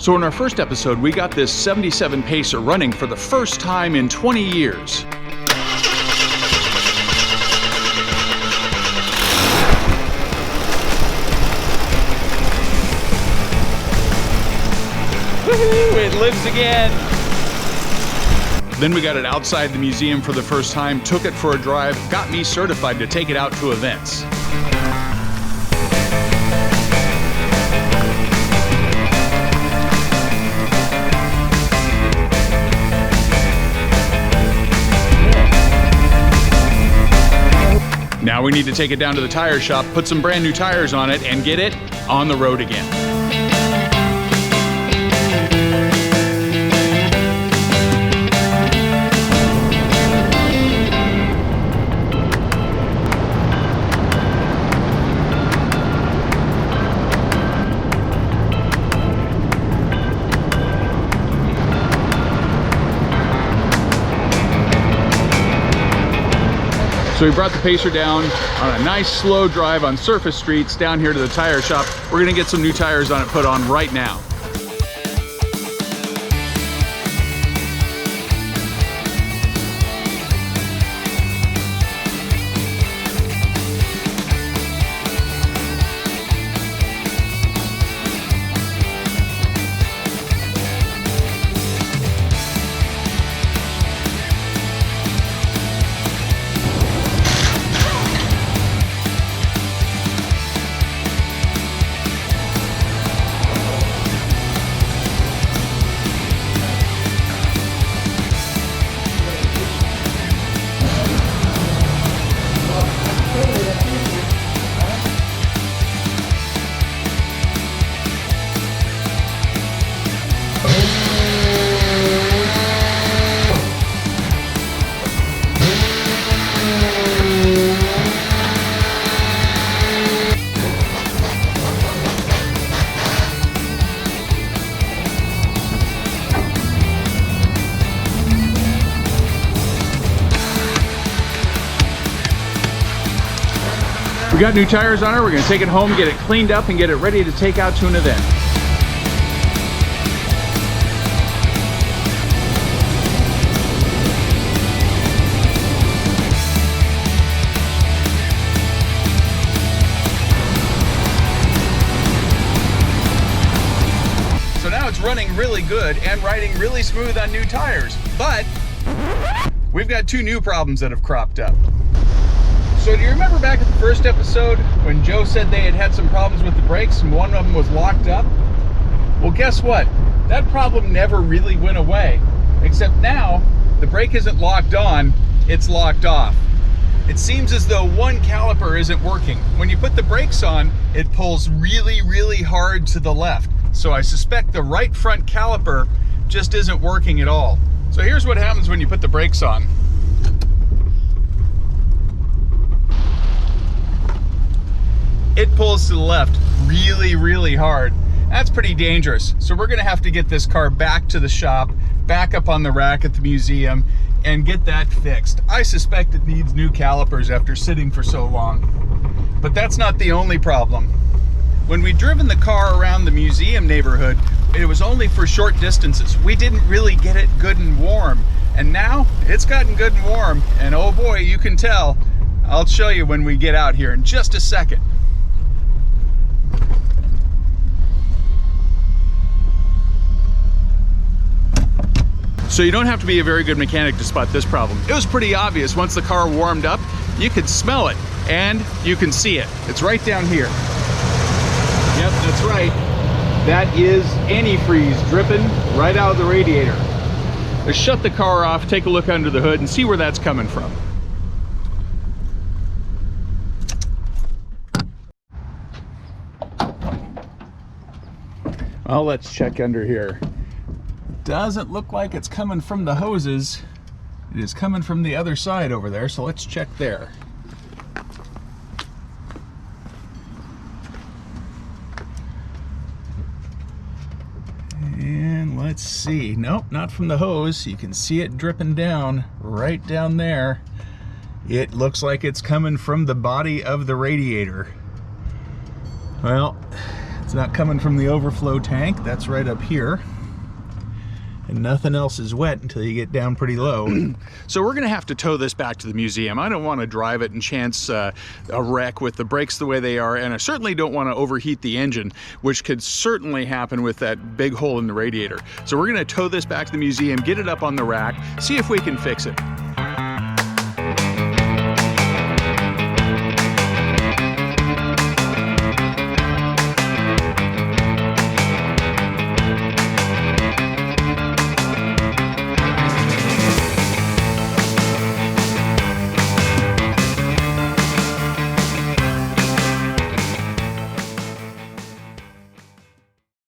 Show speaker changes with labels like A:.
A: So in our first episode, we got this 77 Pacer running for the first time in 20 years.
B: Woohoo! It lives again!
A: Then we got it outside the museum for the first time, took it for a drive, got me certified to take it out to events. Now we need to take it down to the tire shop, put some brand new tires on it, and get it on the road again. So we brought the Pacer down on a nice slow drive on surface streets down here to the tire shop. We're gonna get some new tires on it put on right now. We got new tires on it. We're gonna take it home, get it cleaned up, and get it ready to take out to an event. So now it's running really good and riding really smooth on new tires, but we've got two new problems that have cropped up. So do you remember back at the first episode when Joe said they had some problems with the brakes and one of them was locked up? Well, guess what? That problem never really went away, except now the brake isn't locked on, it's locked off. It seems as though one caliper isn't working. When you put the brakes on, it pulls really, really hard to the left. So I suspect the right front caliper just isn't working at all. So here's what happens when you put the brakes on. It pulls to the left really, really hard. That's pretty dangerous. So we're gonna have to get this car back to the shop, back up on the rack at the museum, and get that fixed. I suspect it needs new calipers after sitting for so long. But that's not the only problem. When we'd driven the car around the museum neighborhood, it was only for short distances. We didn't really get it good and warm. And now it's gotten good and warm, and oh boy, you can tell. I'll show you when we get out here in just a second. So you don't have to be a very good mechanic to spot this problem. It was pretty obvious once the car warmed up. You could smell it and you can see it. It's right down here. Yep, that's right. That is antifreeze dripping right out of the radiator. Let's shut the car off, take a look under the hood and see where that's coming from. Well, let's check under here. Doesn't look like it's coming from the hoses. It is coming from the other side over there, so let's check there. And let's see. Nope, not from the hose. You can see it dripping down right down there. It looks like it's coming from the body of the radiator. Well, It's not coming from the overflow tank. That's right up here. And nothing else is wet until you get down pretty low. So we're gonna have to tow this back to the museum. I don't wanna drive it and chance a wreck with the brakes the way they are, and I certainly don't wanna overheat the engine, which could certainly happen with that big hole in the radiator. So we're gonna tow this back to the museum, get it up on the rack, see if we can fix it.